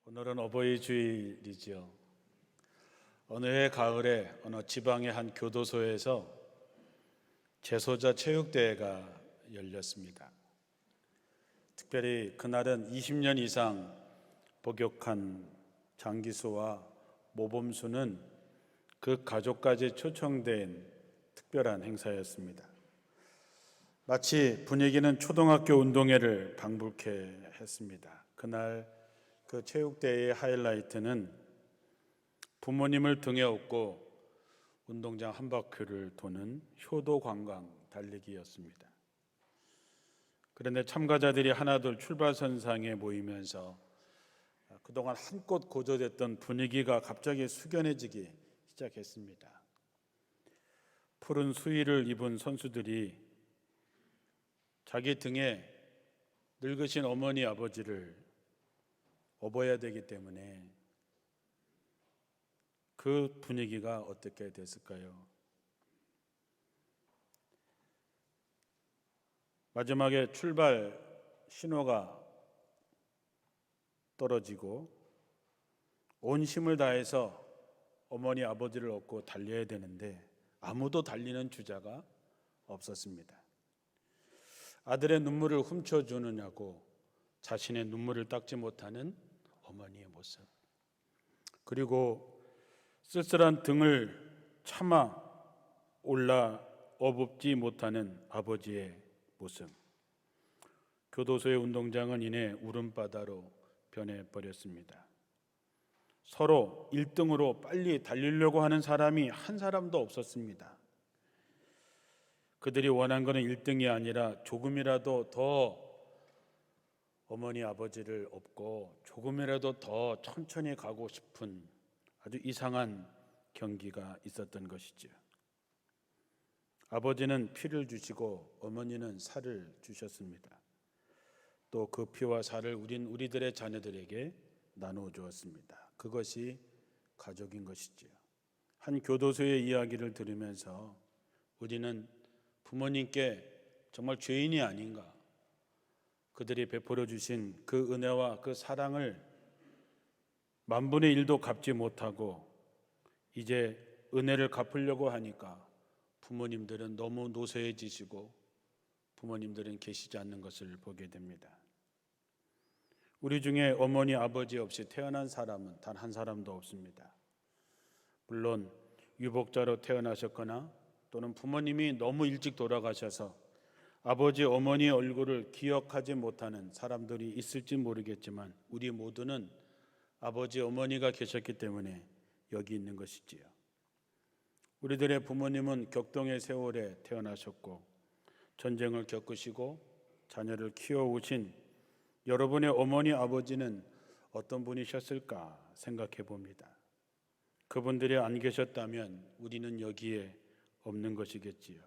오늘은 어버이 주일이지요. 어느 해 가을에 어느 지방의 한 교도소에서 재소자 체육대회가 열렸습니다. 특별히 그날은 20년 이상 복역한 장기수와 모범수는 그 가족까지 초청된 특별한 행사였습니다. 마치 분위기는 초등학교 운동회를 방불케 했습니다. 그날 그 체육대회의 하이라이트는 부모님을 등에 업고 운동장 한 바퀴를 도는 효도 관광 달리기였습니다. 그런데 참가자들이 하나둘 출발선상에 모이면서 그동안 한껏 고조됐던 분위기가 갑자기 숙연해지기 시작했습니다. 푸른 수의를 입은 선수들이 자기 등에 늙으신 어머니 아버지를 업어야 되기 때문에 그 분위기가 어떻게 됐을까요? 마지막에 출발 신호가 떨어지고 온 힘을 다해서 어머니 아버지를 업고 달려야 되는데 아무도 달리는 주자가 없었습니다. 아들의 눈물을 훔쳐주느냐고 자신의 눈물을 닦지 못하는 어머니의 모습, 그리고 쓸쓸한 등을 참아 올라 업지 못하는 아버지의 모습. 교도소의 운동장은 이내 울음바다로 변해버렸습니다. 서로 1등으로 빨리 달리려고 하는 사람이 한 사람도 없었습니다. 그들이 원한 것은 1등이 아니라 조금이라도 더 어머니 아버지를 업고 조금이라도 더 천천히 가고 싶은 아주 이상한 경기가 있었던 것이죠. 아버지는 피를 주시고 어머니는 살을 주셨습니다. 또 그 피와 살을 우리들의 자녀들에게 나누어 주었습니다. 그것이 가족인 것이지요. 한 교도소의 이야기를 들으면서 우리는 부모님께 정말 죄인이 아닌가, 그들이 베풀어 주신 그 은혜와 그 사랑을 만분의 1도 갚지 못하고 이제 은혜를 갚으려고 하니까 부모님들은 너무 노쇠해지시고 부모님들은 계시지 않는 것을 보게 됩니다. 우리 중에 어머니 아버지 없이 태어난 사람은 단 한 사람도 없습니다. 물론 유복자로 태어나셨거나 또는 부모님이 너무 일찍 돌아가셔서 아버지 어머니의 얼굴을 기억하지 못하는 사람들이 있을지 모르겠지만 우리 모두는 아버지 어머니가 계셨기 때문에 여기 있는 것이지요. 우리들의 부모님은 격동의 세월에 태어나셨고 전쟁을 겪으시고 자녀를 키워오신 여러분의 어머니 아버지는 어떤 분이셨을까 생각해 봅니다. 그분들이 안 계셨다면 우리는 여기에 없는 것이겠지요.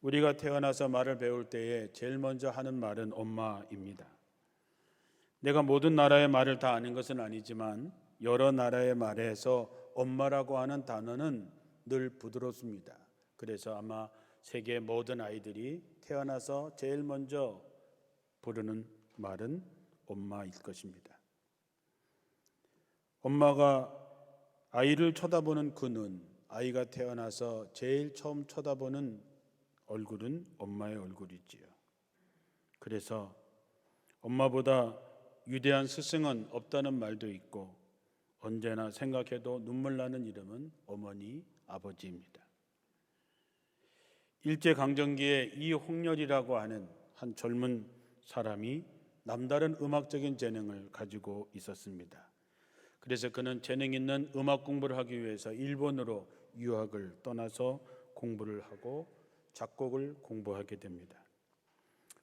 우리가 태어나서 말을 배울 때에 제일 먼저 하는 말은 엄마입니다. 내가 모든 나라의 말을 다 아는 것은 아니지만 여러 나라의 말에서 엄마라고 하는 단어는 늘 부드럽습니다. 그래서 아마 세계 모든 아이들이 태어나서 제일 먼저 부르는 말은 엄마일 것입니다. 엄마가 아이를 쳐다보는 그 눈, 아이가 태어나서 제일 처음 쳐다보는 얼굴은 엄마의 얼굴이지요. 그래서 엄마보다 위대한 스승은 없다는 말도 있고 언제나 생각해도 눈물 나는 이름은 어머니, 아버지입니다. 일제강점기에 이홍렬이라고 하는 한 젊은 사람이 남다른 음악적인 재능을 가지고 있었습니다. 그래서 그는 재능 있는 음악 공부를 하기 위해서 일본으로 유학을 떠나서 공부를 하고 작곡을 공부하게 됩니다.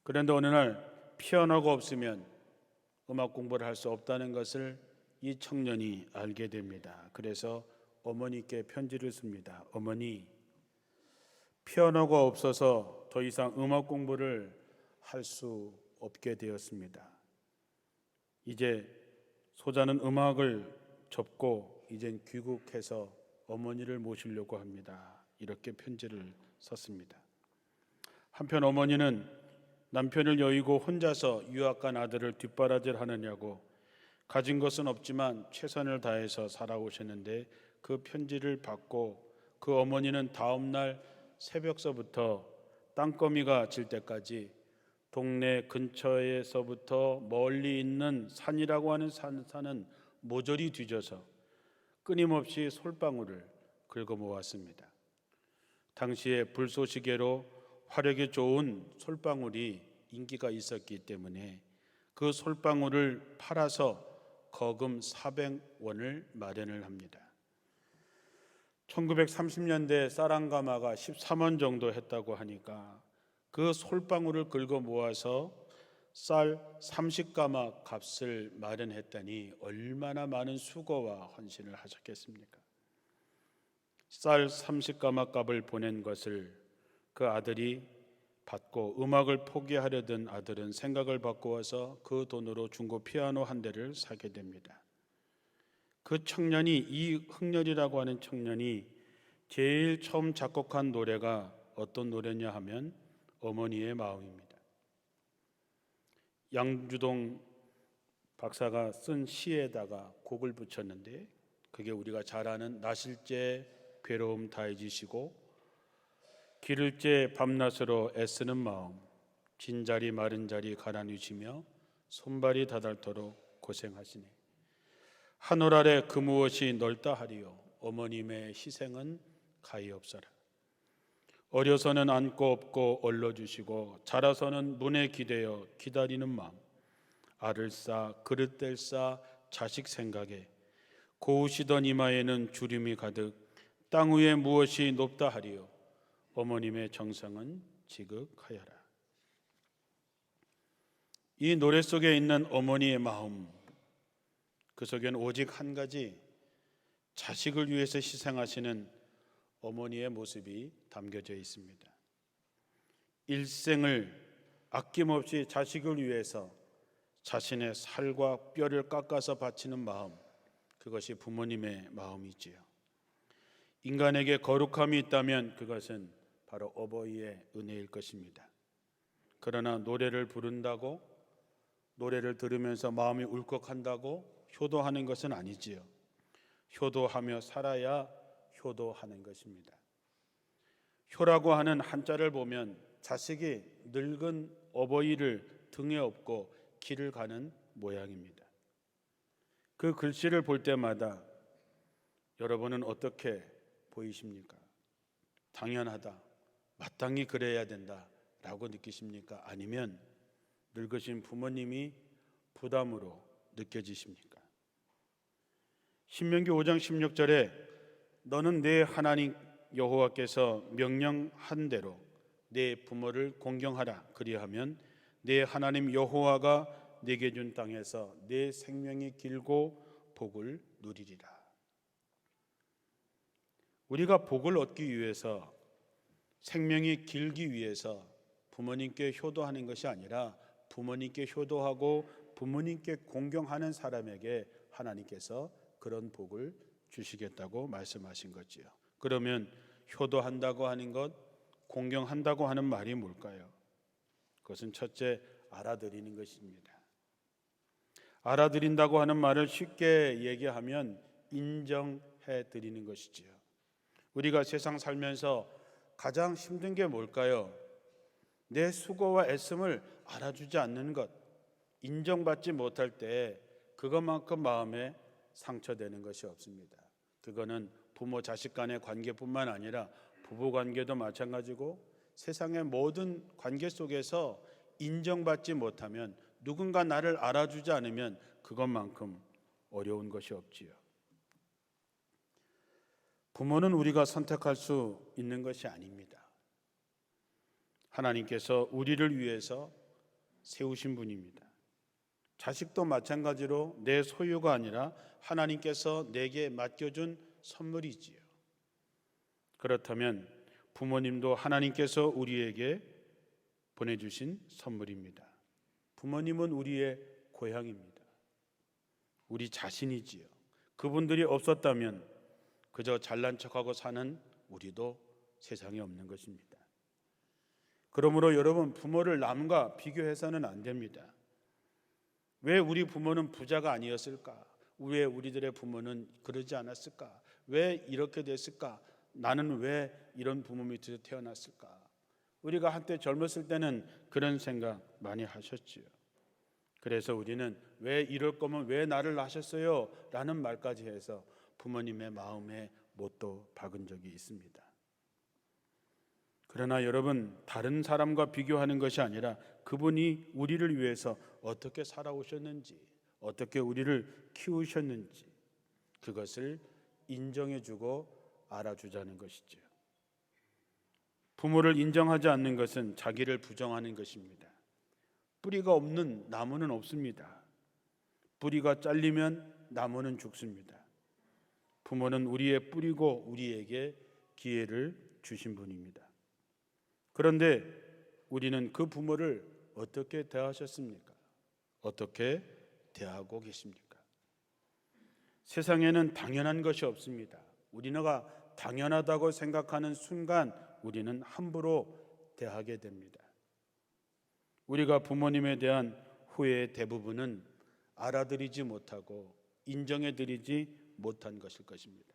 그런데 어느 날 피아노가 없으면 음악 공부를 할 수 없다는 것을 이 청년이 알게 됩니다. 그래서 어머니께 편지를 씁니다. 어머니, 피아노가 없어서 더 이상 음악 공부를 할 수 없게 되었습니다. 이제 소자는 음악을 접고 이젠 귀국해서 어머니를 모시려고 합니다. 이렇게 편지를 썼습니다. 한편 어머니는 남편을 여의고 혼자서 유학 간 아들을 뒷바라질 하느냐고 가진 것은 없지만 최선을 다해서 살아오셨는데 그 편지를 받고 그 어머니는 다음 날 새벽서부터 땅거미가 질 때까지 동네 근처에서부터 멀리 있는 산이라고 하는 산은 모조리 뒤져서 끊임없이 솔방울을 긁어 모았습니다. 당시에 불쏘시개로 화력이 좋은 솔방울이 인기가 있었기 때문에 그 솔방울을 팔아서 거금 400원을 마련을 합니다. 1930년대 쌀1가마가 13원 정도 했다고 하니까 그 솔방울을 긁어 모아서 쌀 30가마 값을 마련했다니 얼마나 많은 수고와 헌신을 하셨겠습니까? 쌀 30가마 값을 보낸 것을 그 아들이 받고 음악을 포기하려던 아들은 생각을 바꾸어서 그 돈으로 중고 피아노 한 대를 사게 됩니다. 그 청년이, 이흥렬이라고 하는 청년이 제일 처음 작곡한 노래가 어떤 노래냐 하면 어머니의 마음입니다. 양주동 박사가 쓴 시에다가 곡을 붙였는데 그게 우리가 잘 아는 나실제 괴로움 다 잊으시고 기를제 밤낮으로 애쓰는 마음 진자리 마른 자리 가라앉으시며 손발이 다닳도록 고생하시네. 하늘 아래 그 무엇이 넓다 하리요 어머님의 희생은 가히없어라. 어려서는 안고 업고 얼러주시고 자라서는 문에 기대어 기다리는 마음 알을 싸 그릇될 싸 자식 생각에 고우시던 이마에는 주림이 가득 땅 위에 무엇이 높다 하리요 어머님의 정성은 지극하여라. 이 노래 속에 있는 어머니의 마음, 그 속에는 오직 한 가지 자식을 위해서 희생하시는 어머니의 모습이 담겨져 있습니다. 일생을 아낌없이 자식을 위해서 자신의 살과 뼈를 깎아서 바치는 마음, 그것이 부모님의 마음이지요. 인간에게 거룩함이 있다면 그것은 바로 어버이의 은혜일 것입니다. 그러나 노래를 부른다고, 노래를 들으면서 마음이 울컥한다고 효도하는 것은 아니지요. 효도하며 살아야 효도하는 것입니다. 효라고 하는 한자를 보면 자식이 늙은 어버이를 등에 업고 길을 가는 모양입니다. 그 글씨를 볼 때마다 여러분은 어떻게 보이십니까? 당연하다, 마땅히 그래야 된다라고 느끼십니까? 아니면 늙으신 부모님이 부담으로 느껴지십니까? 신명기 5장 16절에 너는 내 하나님 여호와께서 명령한 대로 내 부모를 공경하라. 그리하면 내 하나님 여호와가 내게 준 땅에서 내 생명이 길고 복을 누리리라. 우리가 복을 얻기 위해서, 생명이 길기 위해서 부모님께 효도하는 것이 아니라 부모님께 효도하고 부모님께 공경하는 사람에게 하나님께서 그런 복을 주시겠다고 말씀하신 거지요. 그러면 효도한다고 하는 것, 공경한다고 하는 말이 뭘까요? 그것은 첫째, 알아들이는 것입니다. 알아들인다고 하는 말을 쉽게 얘기하면 인정해 드리는 것이지요. 우리가 세상 살면서 가장 힘든 게 뭘까요? 내 수고와 애씀을 알아주지 않는 것, 인정받지 못할 때 그것만큼 마음에 상처되는 것이 없습니다. 그거는 부모 자식 간의 관계뿐만 아니라 부부 관계도 마찬가지고 세상의 모든 관계 속에서 인정받지 못하면, 누군가 나를 알아주지 않으면 그것만큼 어려운 것이 없지요. 부모는 우리가 선택할 수 있는 것이 아닙니다. 하나님께서 우리를 위해서 세우신 분입니다. 자식도 마찬가지로 내 소유가 아니라 하나님께서 내게 맡겨준 선물이지요. 그렇다면 부모님도 하나님께서 우리에게 보내주신 선물입니다. 부모님은 우리의 고향입니다. 우리 자신이지요. 그분들이 없었다면 그저 잘난 척하고 사는 우리도 세상에 없는 것입니다. 그러므로 여러분, 부모를 남과 비교해서는 안 됩니다. 왜 우리 부모는 부자가 아니었을까? 왜 우리들의 부모는 그러지 않았을까? 왜 이렇게 됐을까? 나는 왜 이런 부모 밑에서 태어났을까? 우리가 한때 젊었을 때는 그런 생각 많이 하셨지요. 그래서 우리는 왜 이럴 거면 왜 나를 낳으셨어요? 라는 말까지 해서 부모님의 마음에 못도 박은 적이 있습니다. 그러나 여러분, 다른 사람과 비교하는 것이 아니라 그분이 우리를 위해서 어떻게 살아오셨는지, 어떻게 우리를 키우셨는지 그것을 인정해주고 알아주자는 것이죠. 부모를 인정하지 않는 것은 자기를 부정하는 것입니다. 뿌리가 없는 나무는 없습니다. 뿌리가 잘리면 나무는 죽습니다. 부모는 우리의 뿌리고 우리에게 기회를 주신 분입니다. 그런데 우리는 그 부모를 어떻게 대하셨습니까? 어떻게 대하고 계십니까? 세상에는 당연한 것이 없습니다. 우리가 당연하다고 생각하는 순간 우리는 함부로 대하게 됩니다. 우리가 부모님에 대한 후회의 대부분은 알아들이지 못하고 인정해드리지 못한 것일 것입니다.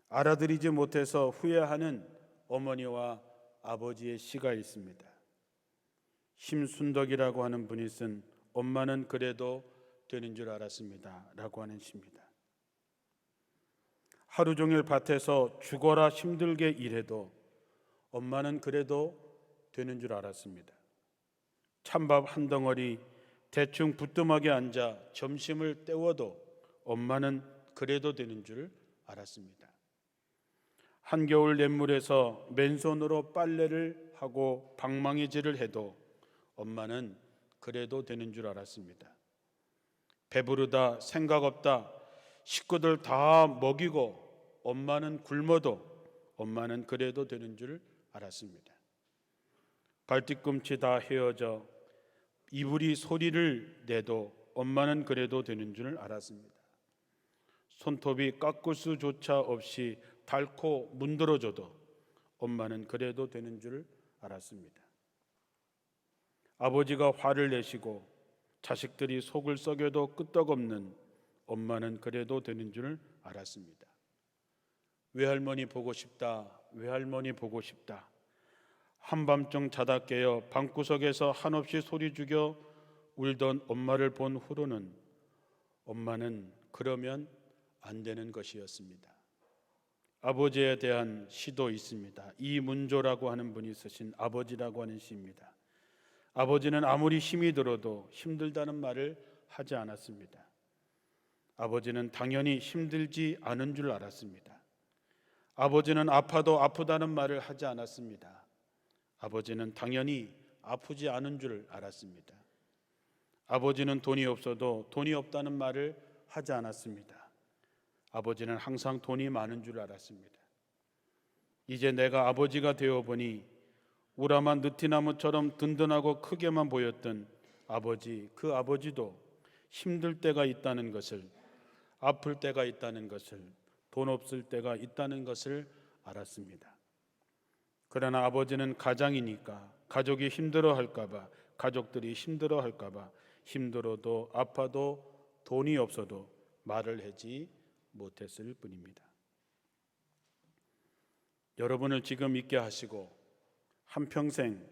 알아들이지 못해서 후회하는 어머니와 아버지의 시가 있습니다. 심순덕이라고 하는 분이 쓴 엄마는 그래도 되는 줄 알았습니다 라고 하는 시입니다. 하루 종일 밭에서 죽어라 힘들게 일해도 엄마는 그래도 되는 줄 알았습니다. 찬밥 한 덩어리 대충 부뚜막에 앉아 점심을 때워도 엄마는 그래도 되는 줄 알았습니다. 한겨울 냇물에서 맨손으로 빨래를 하고 방망이질을 해도 엄마는 그래도 되는 줄 알았습니다. 배부르다, 생각 없다, 식구들 다 먹이고 엄마는 굶어도 엄마는 그래도 되는 줄 알았습니다. 발뒤꿈치 다 헤어져 이불이 소리를 내도 엄마는 그래도 되는 줄 알았습니다. 손톱이 깎을 수조차 없이 닳고 문드러져도 엄마는 그래도 되는 줄 알았습니다. 아버지가 화를 내시고 자식들이 속을 썩여도 끄떡없는 엄마는 그래도 되는 줄 알았습니다. 외할머니 보고 싶다, 외할머니 보고 싶다. 한밤중 자다 깨어 방구석에서 한없이 소리 죽여 울던 엄마를 본 후로는 엄마는 그러면 안 되는 것이었습니다. 아버지에 대한 시도 있습니다. 이문조라고 하는 분이 쓰신 아버지라고 하는 시입니다. 아버지는 아무리 힘이 들어도 힘들다는 말을 하지 않았습니다. 아버지는 당연히 힘들지 않은 줄 알았습니다. 아버지는 아파도 아프다는 말을 하지 않았습니다. 아버지는 당연히 아프지 않은 줄 알았습니다. 아버지는 돈이 없어도 돈이 없다는 말을 하지 않았습니다. 아버지는 항상 돈이 많은 줄 알았습니다. 이제 내가 아버지가 되어보니 우람한 느티나무처럼 든든하고 크게만 보였던 아버지, 그 아버지도 힘들 때가 있다는 것을, 아플 때가 있다는 것을, 돈 없을 때가 있다는 것을 알았습니다. 그러나 아버지는 가장이니까 가족이 힘들어할까봐, 가족들이 힘들어할까봐 힘들어도 아파도 돈이 없어도 말을 하지 못했을 뿐입니다. 여러분을 지금 있게 하시고 한평생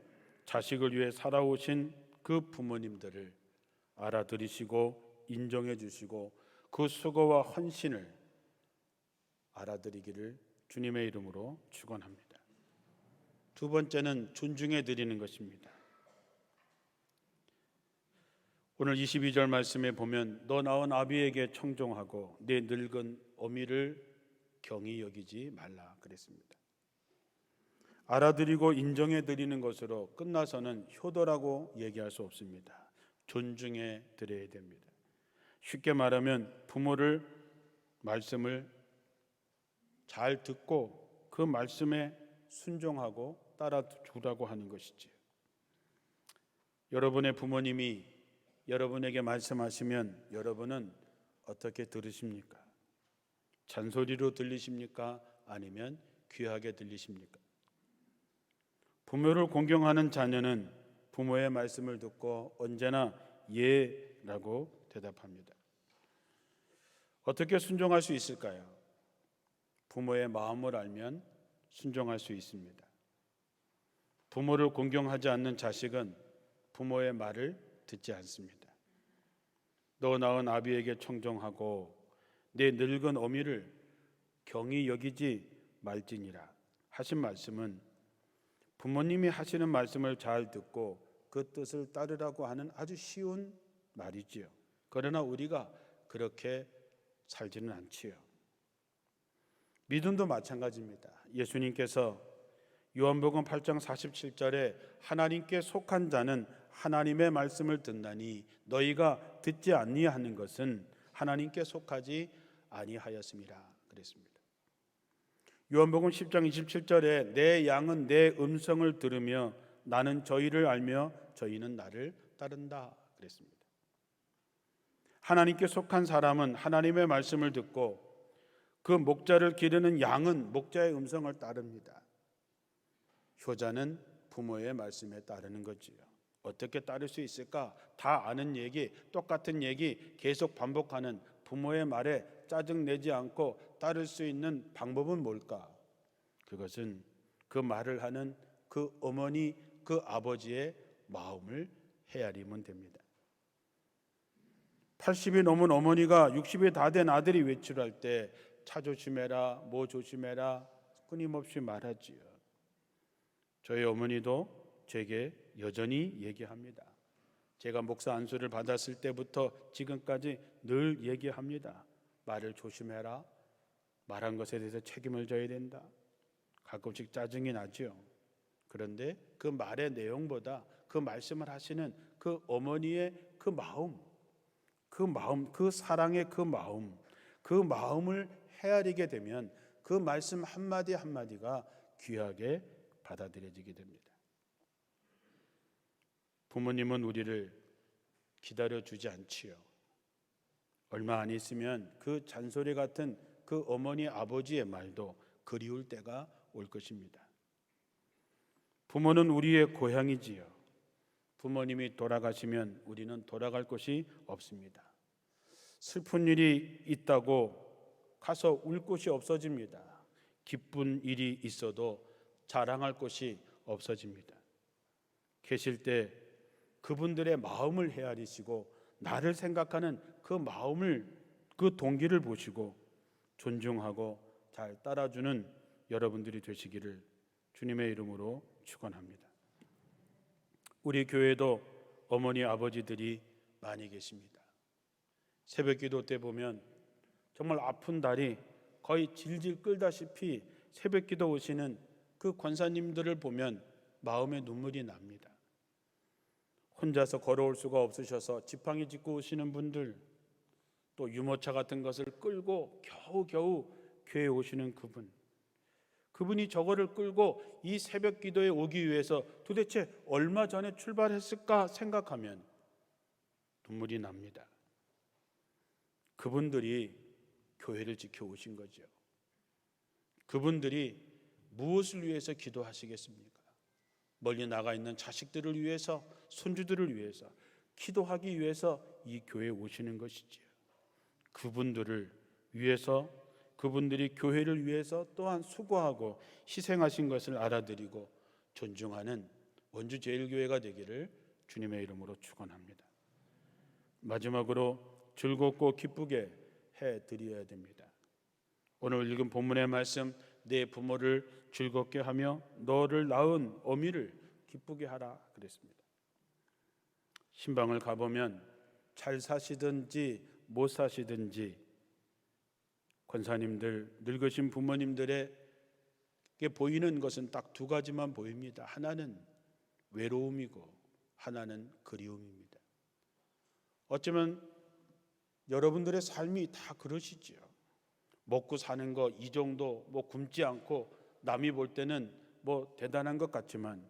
자식을 위해 살아오신 그 부모님들을 알아들이시고 인정해 주시고 그 수고와 헌신을 알아들이기를 주님의 이름으로 축원합니다. 두 번째는 존중해 드리는 것입니다. 오늘 22절 말씀에 보면 너 낳은 아비에게 청종하고 내 늙은 어미를 경히 여기지 말라 그랬습니다. 알아들이고 인정해 드리는 것으로 끝나서는 효도라고 얘기할 수 없습니다. 존중해 드려야 됩니다. 쉽게 말하면 부모를 말씀을 잘 듣고 그 말씀에 순종하고 따라주라고 하는 것이지요. 여러분의 부모님이 여러분에게 말씀하시면 여러분은 어떻게 들으십니까? 잔소리로 들리십니까? 아니면 귀하게 들리십니까? 부모를 공경하는 자녀는 부모의 말씀을 듣고 언제나 예 라고 대답합니다. 어떻게 순종할 수 있을까요? 부모의 마음을 알면 순종할 수 있습니다. 부모를 공경하지 않는 자식은 부모의 말을 듣지 않습니다. 너 낳은 아비에게 청종하고 내 늙은 어미를 경히 여기지 말지니라 하신 말씀은 부모님이 하시는 말씀을 잘 듣고 그 뜻을 따르라고 하는 아주 쉬운 말이지요. 그러나 우리가 그렇게 살지는 않지요. 믿음도 마찬가지입니다. 예수님께서 요한복음 8장 47절에 하나님께 속한 자는 하나님의 말씀을 듣나니 너희가 듣지 아니하는 것은 하나님께 속하지 아니하였음이라 그랬습니다. 요한복음 10장 27절에 내 양은 내 음성을 들으며 나는 저희를 알며 저희는 나를 따른다 그랬습니다. 하나님께 속한 사람은 하나님의 말씀을 듣고 그 목자를 기르는 양은 목자의 음성을 따릅니다. 효자는 부모의 말씀에 따르는 거지요. 어떻게 따를 수 있을까? 다 아는 얘기, 똑같은 얘기 계속 반복하는 부모의 말에 짜증내지 않고 따를 수 있는 방법은 뭘까? 그것은 그 말을 하는 그 어머니, 그 아버지의 마음을 헤아리면 됩니다. 80이 넘은 어머니가 60이 다 된 아들이 외출할 때 차 조심해라, 뭐 조심해라 끊임없이 말하지요. 저희 어머니도 제게 여전히 얘기합니다. 제가 목사 안수를 받았을 때부터 지금까지 늘 얘기합니다. 말을 조심해라. 말한 것에 대해서 책임을 져야 된다. 가끔씩 짜증이 나죠. 그런데 그 말의 내용보다 그 말씀을 하시는 그 어머니의 그 마음, 그 사랑의 그 마음을 헤아리게 되면 그 말씀 한마디 한마디가 귀하게 받아들여지게 됩니다. 부모님은 우리를 기다려주지 않지요. 얼마 안 있으면 그 잔소리 같은 그 어머니 아버지의 말도 그리울 때가 올 것입니다. 부모는 우리의 고향이지요. 부모님이 돌아가시면 우리는 돌아갈 곳이 없습니다. 슬픈 일이 있다고 가서 울 곳이 없어집니다. 기쁜 일이 있어도 자랑할 곳이 없어집니다. 계실 때 그분들의 마음을 헤아리시고 나를 생각하는 그 마음을, 그 동기를 보시고 존중하고 잘 따라주는 여러분들이 되시기를 주님의 이름으로 축원합니다. 우리 교회도 어머니 아버지들이 많이 계십니다. 새벽 기도 때 보면 정말 아픈 다리 거의 질질 끌다시피 새벽 기도 오시는 그 권사님들을 보면 마음에 눈물이 납니다. 혼자서 걸어올 수가 없으셔서 지팡이 짚고 오시는 분들, 또 유모차 같은 것을 끌고 겨우겨우 교회에 오시는 그분이 저거를 끌고 이 새벽 기도에 오기 위해서 도대체 얼마 전에 출발했을까 생각하면 눈물이 납니다. 그분들이 교회를 지켜오신 거죠. 그분들이 무엇을 위해서 기도하시겠습니까? 멀리 나가 있는 자식들을 위해서, 손주들을 위해서 기도하기 위해서 이 교회에 오시는 것이지요. 그분들을 위해서, 그분들이 교회를 위해서 또한 수고하고 희생하신 것을 알아드리고 존중하는 원주제일교회가 되기를 주님의 이름으로 축원합니다. 마지막으로 즐겁고 기쁘게 해드려야 됩니다. 오늘 읽은 본문의 말씀, 내 부모를 즐겁게 하며 너를 낳은 어미를 기쁘게 하라 그랬습니다. 신방을 가보면 잘 사시든지 못 사시든지 권사님들, 늙으신 부모님들에게 보이는 것은 딱 두 가지만 보입니다. 하나는 외로움이고 하나는 그리움입니다. 어쩌면 여러분들의 삶이 다 그러시죠. 먹고 사는 거 이 정도 뭐 굶지 않고 남이 볼 때는 뭐 대단한 것 같지만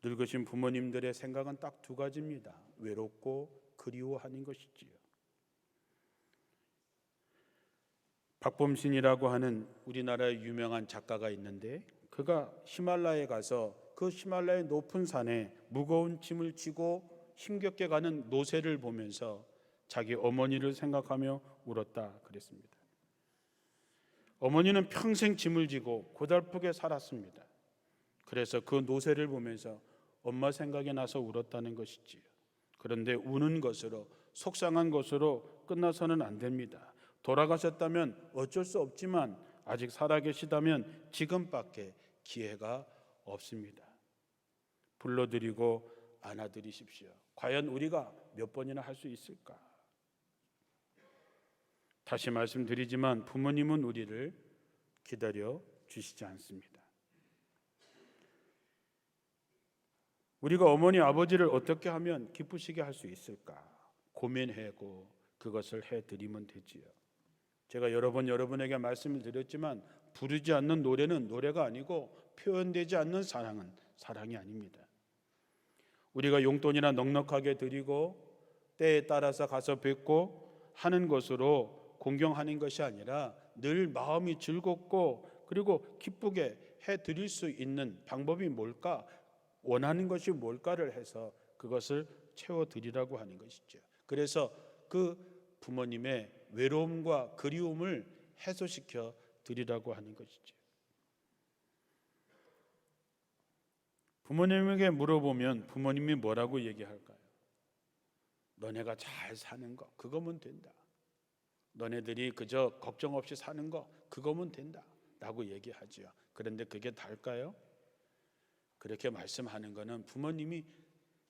늙으신 부모님들의 생각은 딱 두 가지입니다. 외롭고 그리워하는 것이지요. 박범신이라고 하는 우리나라의 유명한 작가가 있는데 그가 히말라야에 가서 그 히말라야 높은 산에 무거운 짐을 지고 힘겹게 가는 노새를 보면서 자기 어머니를 생각하며 울었다 그랬습니다. 어머니는 평생 짐을 지고 고달프게 살았습니다. 그래서 그 노새를 보면서 엄마 생각이 나서 울었다는 것이지요. 그런데 우는 것으로, 속상한 것으로 끝나서는 안 됩니다. 돌아가셨다면 어쩔 수 없지만 아직 살아계시다면 지금밖에 기회가 없습니다. 불러드리고 안아드리십시오. 과연 우리가 몇 번이나 할 수 있을까? 다시 말씀드리지만 부모님은 우리를 기다려 주시지 않습니다. 우리가 어머니 아버지를 어떻게 하면 기쁘시게 할 수 있을까 고민하고 그것을 해드리면 되지요. 제가 여러 번 여러분에게 말씀을 드렸지만 부르지 않는 노래는 노래가 아니고 표현되지 않는 사랑은 사랑이 아닙니다. 우리가 용돈이나 넉넉하게 드리고 때에 따라서 가서 뵙고 하는 것으로 공경하는 것이 아니라 늘 마음이 즐겁고 그리고 기쁘게 해드릴 수 있는 방법이 뭘까, 원하는 것이 뭘까를 해서 그것을 채워드리라고 하는 것이죠. 그래서 그 부모님의 외로움과 그리움을 해소시켜 드리라고 하는 것이죠. 부모님에게 물어보면 부모님이 뭐라고 얘기할까요? 너네가 잘 사는 거 그거면 된다. 너네들이 그저 걱정 없이 사는 거 그거면 된다 라고 얘기하지요. 그런데 그게 다일까요? 그렇게 말씀하는 거는 부모님이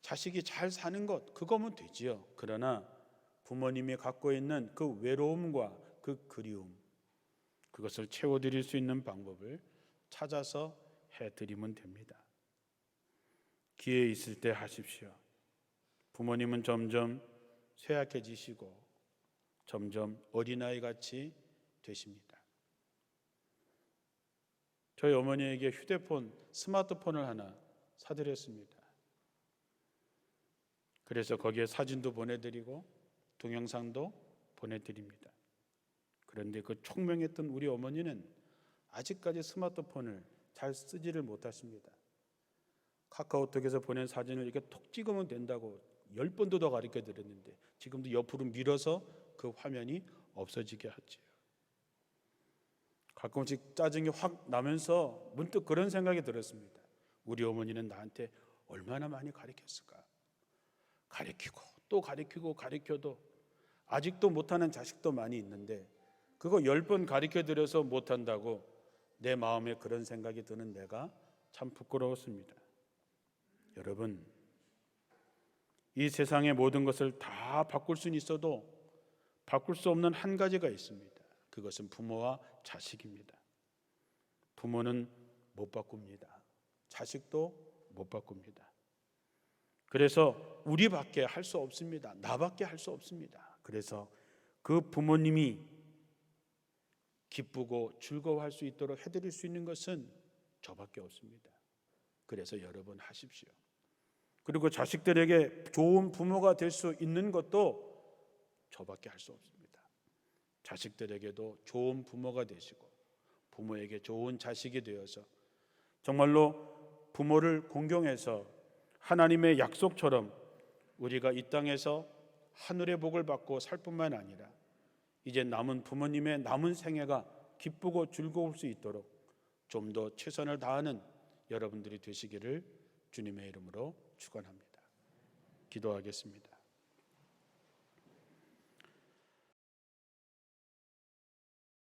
자식이 잘 사는 것 그거면 되지요. 그러나 부모님이 갖고 있는 그 외로움과 그 그리움, 그것을 채워드릴 수 있는 방법을 찾아서 해드리면 됩니다. 기회 있을 때 하십시오. 부모님은 점점 쇠약해지시고 점점 어린아이 같이 되십니다. 저희 어머니에게 스마트폰을 하나 사드렸습니다. 그래서 거기에 사진도 보내드리고 동영상도 보내드립니다. 그런데 그 총명했던 우리 어머니는 아직까지 스마트폰을 잘 쓰지를 못하십니다. 카카오톡에서 보낸 사진을 이렇게 톡 찍으면 된다고 10번도 더 가르쳐 드렸는데 지금도 옆으로 밀어서 그 화면이 없어지게 하지요. 가끔씩 짜증이 확 나면서 문득 그런 생각이 들었습니다. 우리 어머니는 나한테 얼마나 많이 가르쳤을까? 가르치고 또 가르치고 가르쳐도 아직도 못하는 자식도 많이 있는데 그거 10번 가르쳐 드려서 못한다고 내 마음에 그런 생각이 드는 내가 참 부끄러웠습니다. 여러분, 이 세상의 모든 것을 다 바꿀 수는 있어도 바꿀 수 없는 한 가지가 있습니다. 그것은 부모와 자식입니다. 부모는 못 바꿉니다. 자식도 못 바꿉니다. 그래서 우리밖에 할 수 없습니다. 나밖에 할 수 없습니다. 그래서 그 부모님이 기쁘고 즐거워할 수 있도록 해드릴 수 있는 것은 저밖에 없습니다. 그래서 여러분 하십시오. 그리고 자식들에게 좋은 부모가 될 수 있는 것도 저밖에 할 수 없습니다. 자식들에게도 좋은 부모가 되시고 부모에게 좋은 자식이 되어서 정말로 부모를 공경해서 하나님의 약속처럼 우리가 이 땅에서 하늘의 복을 받고 살 뿐만 아니라 이제 남은 부모님의 남은 생애가 기쁘고 즐거울 수 있도록 좀 더 최선을 다하는 여러분들이 되시기를 주님의 이름으로 축원합니다. 기도하겠습니다.